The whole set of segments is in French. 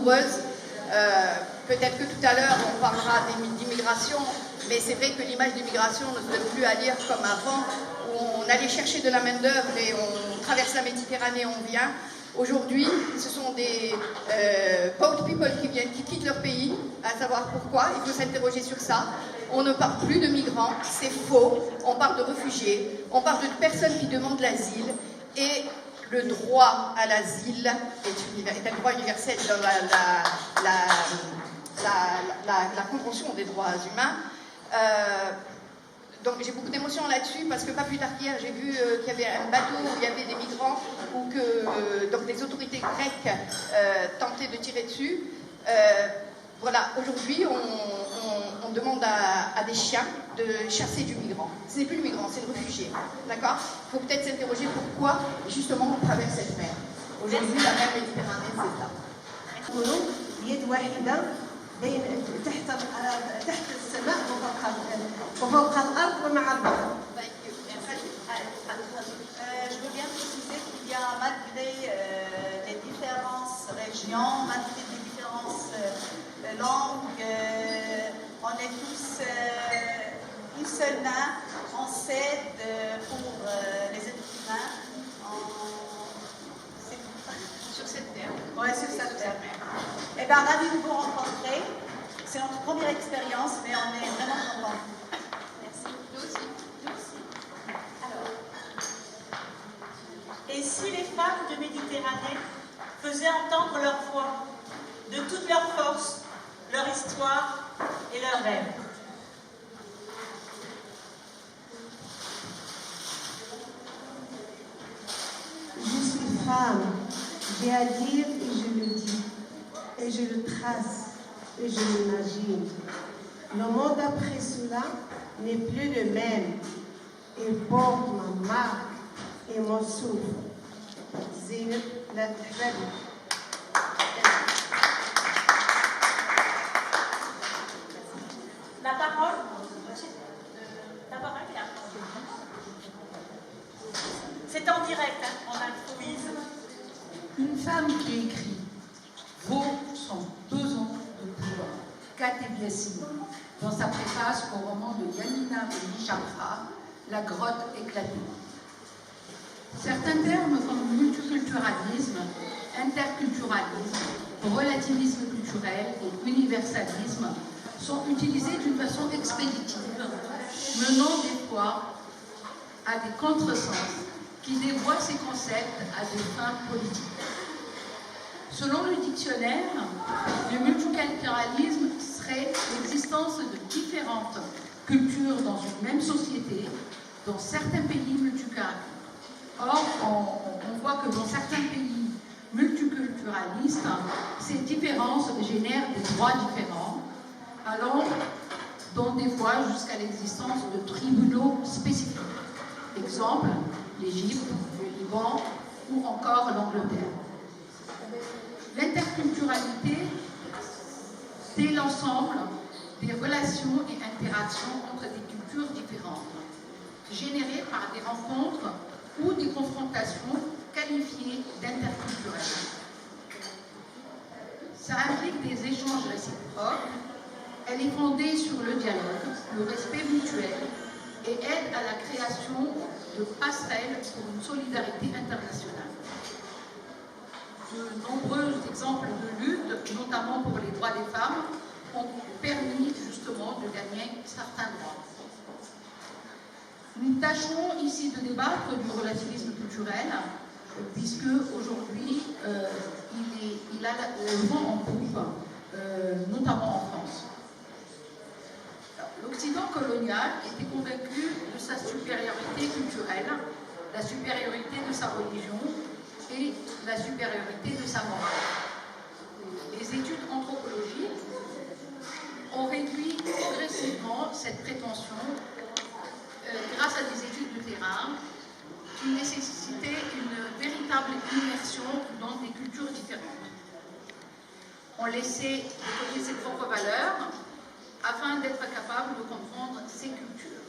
nombreuses. Peut-être que tout à l'heure on parlera d'immigration, mais c'est vrai que l'image d'immigration ne se donne plus à lire comme avant, où on allait chercher de la main-d'œuvre et on traverse la Méditerranée, on vient. Aujourd'hui, ce sont des boat people qui quittent leur pays, à savoir pourquoi, il faut s'interroger sur ça. On ne parle plus de migrants, c'est faux, on parle de réfugiés, on parle de personnes qui demandent l'asile, et le droit à l'asile est un droit universel dans la Convention des droits humains. Donc j'ai beaucoup d'émotions là-dessus parce que pas plus tard qu'hier j'ai vu qu'il y avait un bateau où il y avait des migrants ou que donc des autorités grecques tentaient de tirer dessus. Voilà, aujourd'hui on demande à des chiens de chasser du migrant. Ce n'est plus le migrant, c'est le réfugié. D'accord ? Il faut peut-être s'interroger pourquoi justement on traverse cette mer. Aujourd'hui la mer Méditerranée c'est ça. بين تحت السماء وفوق الأرض ومع البحر. Je veux bien préciser qu'il y a, malgré les différentes régions, malgré les différentes langues, on est tous une seule main, on s'aide pour les êtres humains Sur cette terre. Ouais, sur cette terre. Eh bien, ravi de vous rencontrer. C'est notre première expérience, mais on est vraiment contents. Merci. Nous aussi. Nous aussi. Alors, et si les femmes de Méditerranée faisaient entendre leur voix, de toute leur force, leur histoire et leurs rêves? Je suis femme, j'ai à dire et je le dis, et je le trace, et je l'imagine. Le monde après cela n'est plus le même, et porte ma marque et mon souffle. Zeynep Latrabi. La parole est à c'est en direct, hein, on improvise. Une femme qui écrit vaut son pesant de pouvoir. Kate Biasini, dans sa préface au roman de Yanina Chakra, La grotte éclatée. Certains termes comme multiculturalisme, interculturalisme, relativisme culturel et universalisme sont utilisés d'une façon expéditive, menant des fois à des contresens qui dévoient ces concepts à des fins politiques. Selon le dictionnaire, le multiculturalisme serait l'existence de différentes cultures dans une même société, dans certains pays multiculturalistes. Or, on voit que dans certains pays multiculturalistes, ces différences génèrent des droits différents, allant dans des fois jusqu'à l'existence de tribunaux spécifiques. Exemple, l'Égypte, le Liban ou encore l'Angleterre. L'interculturalité, c'est l'ensemble des relations et interactions entre des cultures différentes, générées par des rencontres ou des confrontations qualifiées d'interculturelles. Ça implique des échanges réciproques, elle est fondée sur le dialogue, le respect mutuel et aide à la création de passerelles pour une solidarité internationale. De nombreux exemples de lutte, notamment pour les droits des femmes, ont permis justement de gagner certains droits. Nous tâchons ici de débattre du relativisme culturel, puisque aujourd'hui, il a le vent en poupe, notamment en France. L'Occident colonial était convaincu de sa supériorité culturelle, la supériorité de sa religion et la supériorité de sa morale. Les études anthropologiques ont réduit progressivement cette prétention grâce à des études de terrain qui nécessitaient une véritable immersion dans des cultures différentes. On laissait de côté ses propres valeurs afin d'être capable de comprendre ces cultures.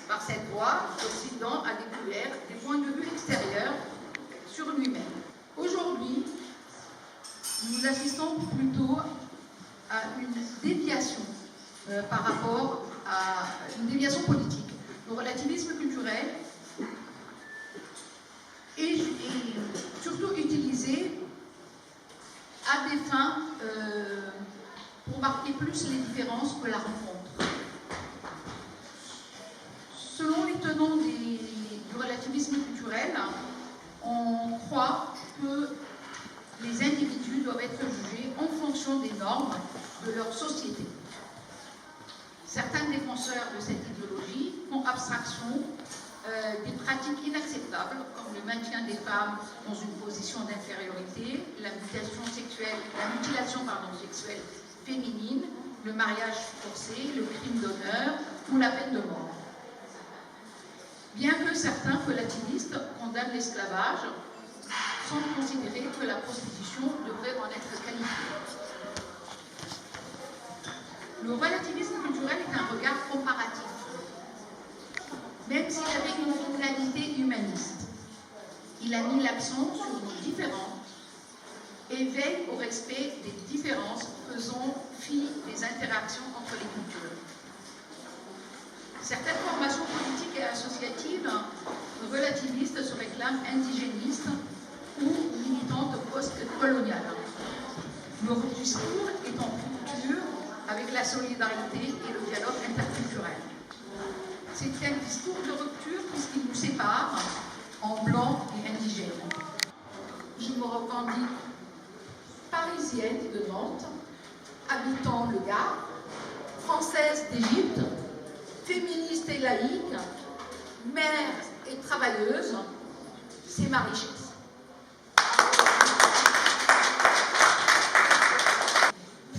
Par cette voie, l'Occident a découvert des points de vue extérieurs sur lui-même. Aujourd'hui, nous assistons plutôt à une déviation par rapport à une déviation politique. Le relativisme culturel est surtout utilisé à des fins pour marquer plus les différences que la rencontre. Selon les tenants du relativisme culturel, on croit que les individus doivent être jugés en fonction des normes de leur société. Certains défenseurs de cette idéologie font abstraction des pratiques inacceptables, comme le maintien des femmes dans une position d'infériorité, la mutilation sexuelle féminine, le mariage forcé, le crime d'honneur ou la peine de mort. Bien que certains relativistes condamnent l'esclavage, sans considérer que la prostitution devrait en être qualifiée. Le relativisme culturel est un regard comparatif, même s'il avait une finalité humaniste. Il a mis l'accent sur nos différences et veille au respect des différences faisant fi des interactions entre les cultures. Certaines formations politiques et associatives relativistes se réclament indigénistes ou militantes post-coloniales. Leur discours est en rupture avec la solidarité et le dialogue interculturel. C'est un discours de rupture puisqu'il nous sépare en blancs et indigènes. Je me revendique parisienne de Nantes, habitant le Gard, française d'Égypte, féministe et laïque, mère et travailleuse, c'est ma richesse.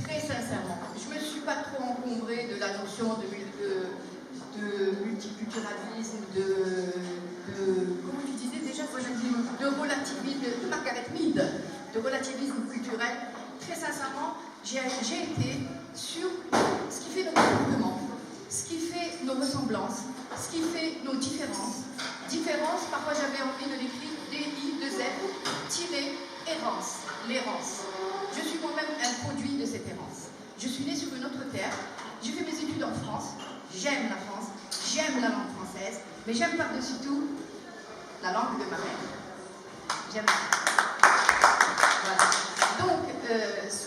Très sincèrement, je ne me suis pas trop encombrée de la notion de multiculturalisme, comment tu disais déjà, de relativisme, de Margaret Mead, de relativisme culturel. Très sincèrement, j'ai été sur ce qui fait notre comportement, ce qui fait nos ressemblances, ce qui fait nos différences. Différences, parfois j'avais envie de l'écrire D-I-2-F-errance, l'errance. Je suis moi-même un produit de cette errance. Je suis née sur une autre terre, j'ai fait mes études en France, j'aime la France, j'aime la langue française, mais j'aime par-dessus tout la langue de ma mère. J'aime ça. Voilà. Donc,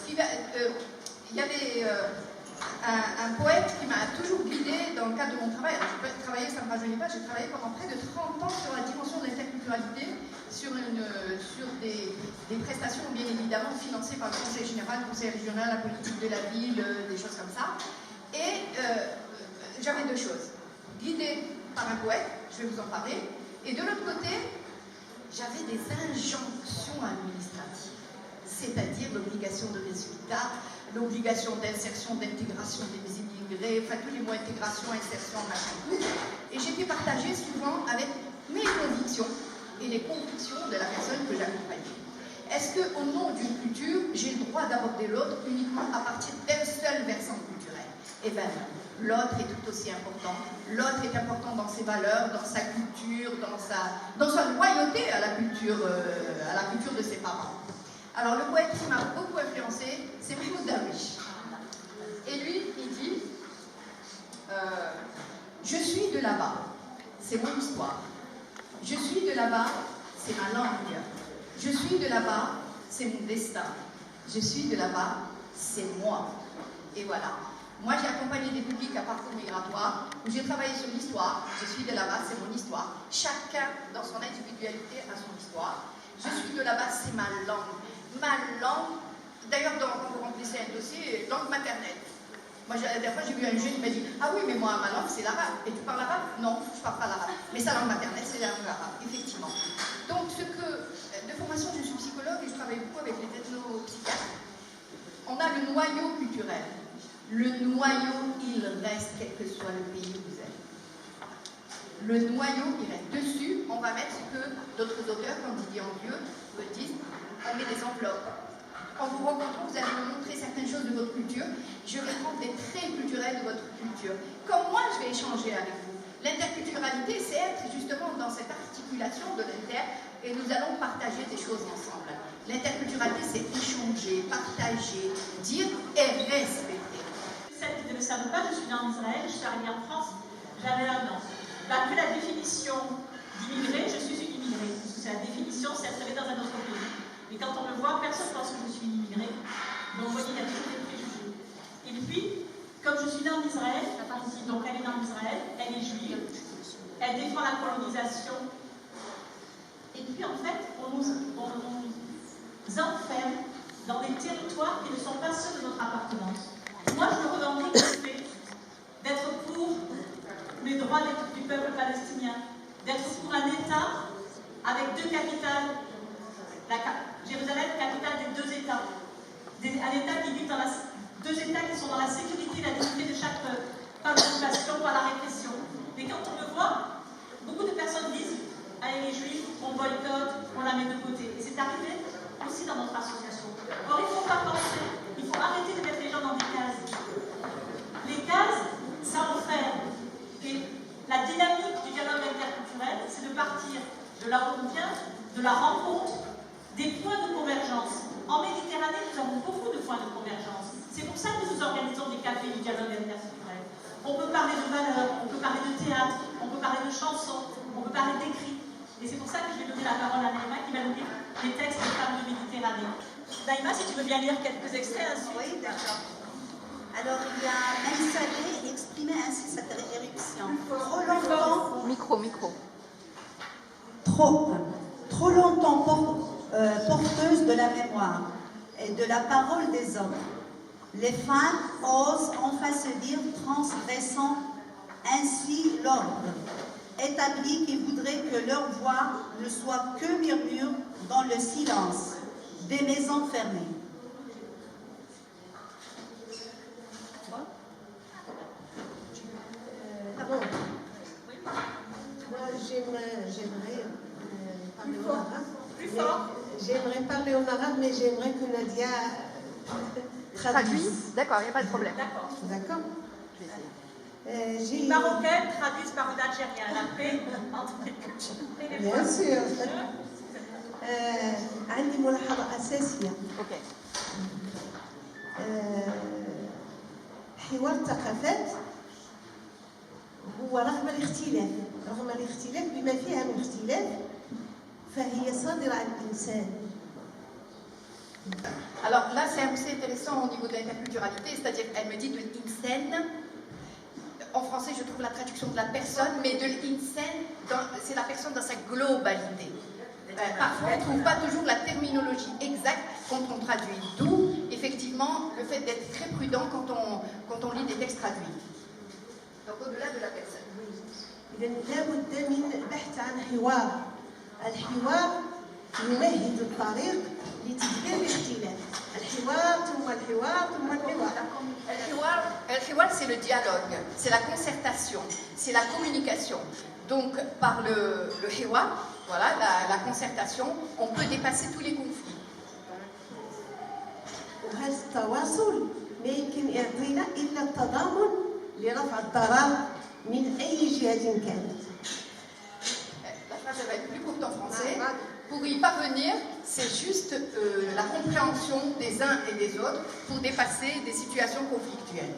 il y avait un poète qui m'a toujours guidée dans le cadre de mon travail. Alors, je peux travailler, ça ne me rajeunit pas, j'ai travaillé pendant près de 30 ans sur la dimension de l'interculturalité, sur des prestations bien évidemment financées par le Conseil général, le Conseil régional, la politique de la ville, des choses comme ça. Et j'avais deux choses. Guidée par un poète, je vais vous en parler, et de l'autre côté, j'avais des injonctions administratives, c'est-à-dire l'obligation de résultat, l'obligation d'insertion, d'intégration des immigrés, enfin tous les mots intégration, insertion, machin, tout. Et j'étais partagée souvent avec mes convictions et les convictions de la personne que j'accompagnais. Est-ce qu'au nom d'une culture, j'ai le droit d'aborder l'autre uniquement à partir d'un seul versant culturel? Eh bien non. L'autre est tout aussi important. L'autre est important dans ses valeurs, dans sa culture, dans sa loyauté à la culture de ses parents. Alors le poète qui m'a beaucoup influencé, c'est Mahmoud Darwish. Et lui, il dit je suis de là-bas, c'est mon histoire. Je suis de là-bas, c'est ma langue. Je suis de là-bas, c'est mon destin. Je suis de là-bas, c'est moi. Et voilà. Moi, j'ai accompagné des publics à parcours migratoire où j'ai travaillé sur l'histoire. Je suis de là-bas, c'est mon histoire. Chacun, dans son individualité, a son histoire. Je suis de là-bas, c'est ma langue. Ma langue, d'ailleurs, quand vous remplissez un dossier, langue maternelle. Moi, la dernière fois, j'ai vu un jeune qui m'a dit ah oui, mais moi, ma langue, c'est l'arabe. Et tu parles arabe? Non, je ne parle pas l'arabe. Mais sa langue maternelle, c'est la langue arabe, effectivement. Donc, de formation, je suis psychologue et je travaille beaucoup avec les ethnopsychiatres. On a le noyau culturel. Le noyau, il reste, quel que soit le pays où vous êtes. Le noyau, il reste. Dessus, on va mettre ce que d'autres auteurs, comme Didier Andieu, me disent, on met des enveloppes. En vous rencontrant, vous allez me montrer certaines choses de votre culture. Je vais prendre des traits culturels de votre culture. Comme moi, je vais échanger avec vous. L'interculturalité, c'est être justement dans cette articulation de l'inter, et nous allons partager des choses ensemble. L'interculturalité, c'est échanger, partager, dire et respecter. Celle qui ne le savent pas, je suis née en Israël, je suis arrivée en France, j'avais 1 an. D'après la définition d'immigré, je suis une immigrée. C'est la définition, c'est être dans un autre pays. Mais quand on me voit, personne ne pense que je suis une immigrée. Donc, vous voyez, il y a toujours des préjugés. Et puis, comme je suis née en Israël, donc elle est née en Israël, elle est juive, elle défend la colonisation. Et puis, en fait, on nous enferme dans des territoires qui ne sont pas ceux de notre appartenance. Moi, je revendique le fait d'être pour les droits du peuple palestinien, d'être pour un État avec 2 capitales, Jérusalem, capitale des 2 États, un État qui vit dans 2 États qui sont dans la sécurité et la dignité de chaque population par la répression. Mais quand on le voit, beaucoup de personnes disent allez les Juifs, on boycotte, on la met de côté. Et c'est arrivé aussi dans notre association. Or, il ne faut pas penser, il faut arrêter de mettre les gens dans des cases. Les cases, ça enferme. Et la dynamique du dialogue interculturel, c'est de partir de là où on vient, de la rencontre, des points de convergence. En Méditerranée, nous avons beaucoup de points de convergence. C'est pour ça que nous organisons des cafés du dialogue interculturel. On peut parler de valeurs, on peut parler de théâtre, on peut parler de chansons, on peut parler d'écrits. Et c'est pour ça que je vais donner la parole à Naïma qui va nous lire les textes des femmes de Méditerranée. Naïma, si tu veux bien lire quelques extraits ainsi. Oui, d'accord. Alors, il y a Saleh exprimait ainsi sa éruption. Trop longtemps porteuse de la mémoire et de la parole des hommes. Les femmes osent enfin se dire transgressant ainsi l'ordre établi qui voudrait que leur voix ne soit que murmure dans le silence des maisons fermées. Moi, j'aimerais parler en arabe. Plus fort. J'aimerais parler en arabe, mais j'aimerais que Nadia traduise. D'accord, il n'y a pas de problème. D'accord. D'accord. Une Marocaine traduite par une Algérienne. La paix entre les cultures. Bien sûr. عندي ملاحظة أساسية. Ok. حوار الثقافات هو رغم الاختلاف بما فيها من اختلاف فهي صادرة عن الإنسان. Alors là, c'est assez intéressant au niveau de l'interculturalité, c'est-à-dire qu'elle me dit de l'insen. En français, je trouve la traduction de la personne, mais de l'insen, c'est la personne dans sa globalité. Parfois, on ne trouve pas toujours la terminologie exacte quand on traduit. D'où, effectivement, le fait d'être très prudent quand on lit des textes traduits. Donc, au-delà de la personne. إذا لابد من البحث عن حوار. الحوار يمهد الطريق لتدبير الاختلاف. الحوار ثم الحوار ثم الحوار. El-Hiwar, c'est le dialogue, c'est la concertation, c'est la communication. Donc, par le Hiwar, voilà, la concertation, on peut dépasser tous les conflits. وهذا التواصل ما يمكن يعطينا إلا التضامن لرفع الضرر من أي جهة كانت. La phrase va être plus courte en français. Pour y parvenir, c'est juste la compréhension des uns et des autres pour dépasser des situations conflictuelles.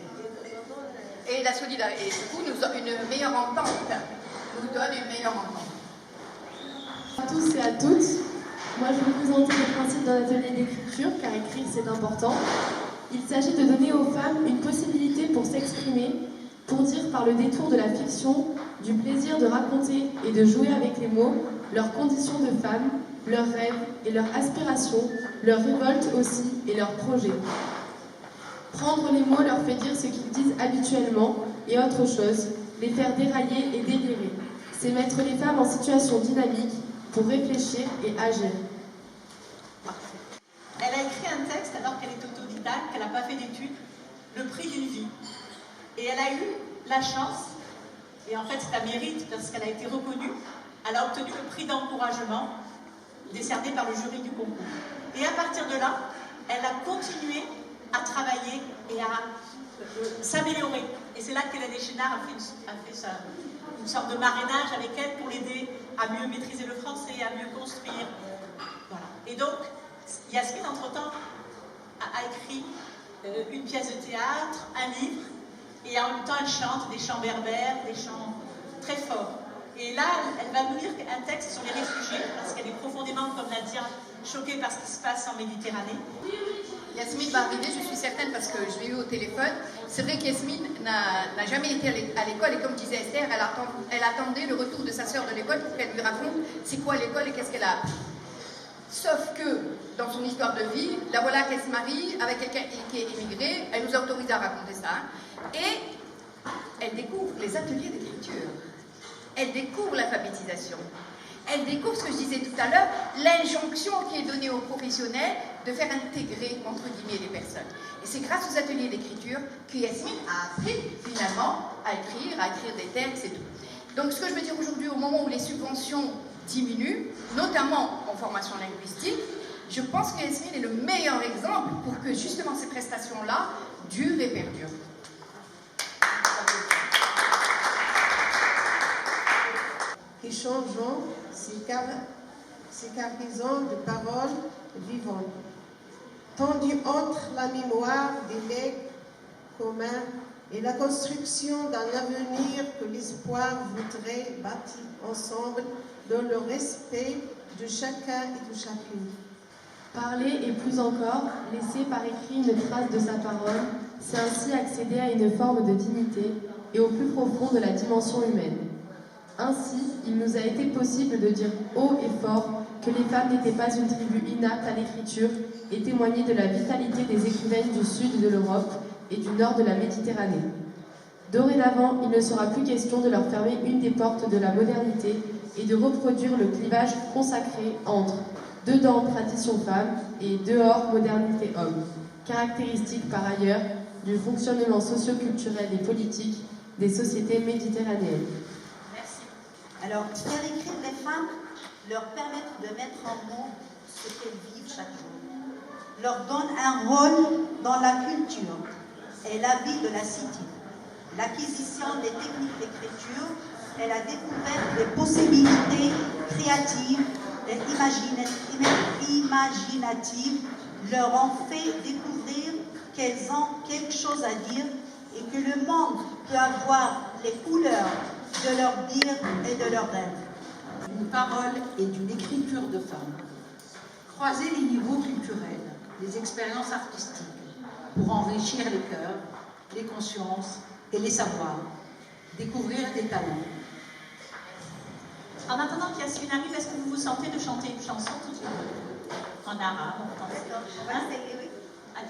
Et la solidarité, et du coup, une meilleure entente, nous donne une meilleure entente. À tous et à toutes, moi je vais vous présenter le principe d'un atelier d'écriture, car écrire c'est important. Il s'agit de donner aux femmes une possibilité pour s'exprimer, pour dire par le détour de la fiction, du plaisir de raconter et de jouer avec les mots, leurs conditions de femmes, leurs rêves et leurs aspirations, leurs révoltes aussi et leurs projets. Prendre les mots leur fait dire ce qu'ils disent habituellement et autre chose, les faire dérailler et délirer. C'est mettre les femmes en situation dynamique pour réfléchir et agir. Elle a écrit un texte alors qu'elle est autodidacte, qu'elle n'a pas fait d'études, le prix d'une vie. Et elle a eu la chance, et en fait c'est un mérite parce qu'elle a été reconnue, elle a obtenu le prix d'encouragement décerné par le jury du concours. Et à partir de là, elle a continué à travailler et à s'améliorer. Et c'est là qu'Hélène Chénard a fait une sorte de marrainage avec elle pour l'aider à mieux maîtriser le français, à mieux construire. Voilà. Et donc, Yasmine, entre-temps, a écrit une pièce de théâtre, un livre, et en même temps, elle chante des chants berbères, des chants très forts. Et là, elle va nous lire un texte sur les réfugiés, parce qu'elle est profondément, comme Nadia, choquée par ce qui se passe en Méditerranée. Yasmine va arriver, je suis certaine, parce que je l'ai eu au téléphone. C'est vrai qu'Yasmine n'a jamais été à l'école, et comme disait Esther, elle attendait le retour de sa sœur de l'école pour qu'elle lui raconte c'est quoi l'école et qu'est-ce qu'elle a appris. Sauf que, dans son histoire de vie, la voilà qu'elle se marie avec quelqu'un qui est immigré, elle nous a autorisé à raconter ça, et elle découvre les ateliers d'écriture, elle découvre l'alphabétisation, elle découvre ce que je disais tout à l'heure, l'injonction qui est donnée aux professionnels de faire intégrer, entre guillemets, les personnes. Et c'est grâce aux ateliers d'écriture que Yasmine a appris, finalement, à écrire des textes et tout. Donc, ce que je veux dire aujourd'hui, au moment où les subventions diminuent, notamment en formation linguistique, je pense que Yasmine est le meilleur exemple pour que, justement, ces prestations-là durent et perdurent. Et changeons ces cargaisons de paroles vivantes, tendues entre la mémoire des legs communs et la construction d'un avenir que l'espoir voudrait bâtir ensemble dans le respect de chacun et de chacune. Parler et plus encore, laisser par écrit une trace de sa parole, c'est ainsi accéder à une forme de dignité et au plus profond de la dimension humaine. Ainsi, il nous a été possible de dire haut et fort que les femmes n'étaient pas une tribu inapte à l'écriture et témoigner de la vitalité des écrivaines du sud de l'Europe et du nord de la Méditerranée. Dorénavant, il ne sera plus question de leur fermer une des portes de la modernité et de reproduire le clivage consacré entre dedans tradition femme et dehors modernité homme, caractéristique par ailleurs du fonctionnement socio-culturel et politique des sociétés méditerranéennes. Alors, faire écrire les femmes, leur permettre de mettre en mots ce qu'elles vivent chaque jour, leur donne un rôle dans la culture et la vie de la cité. L'acquisition des techniques d'écriture et la découverte des possibilités créatives et imaginatives leur ont fait découvrir qu'elles ont quelque chose à dire et que le monde peut avoir les couleurs de leur dire et de leurs rêves. D'une parole et d'une écriture de femmes. Croiser les niveaux culturels, les expériences artistiques, pour enrichir les cœurs, les consciences et les savoirs. Découvrir des talents. En attendant qu'Yasmine arrive, est-ce que vous vous sentez de chanter une chanson tout de suite en arabe, en français? On va essayer, oui. Allez.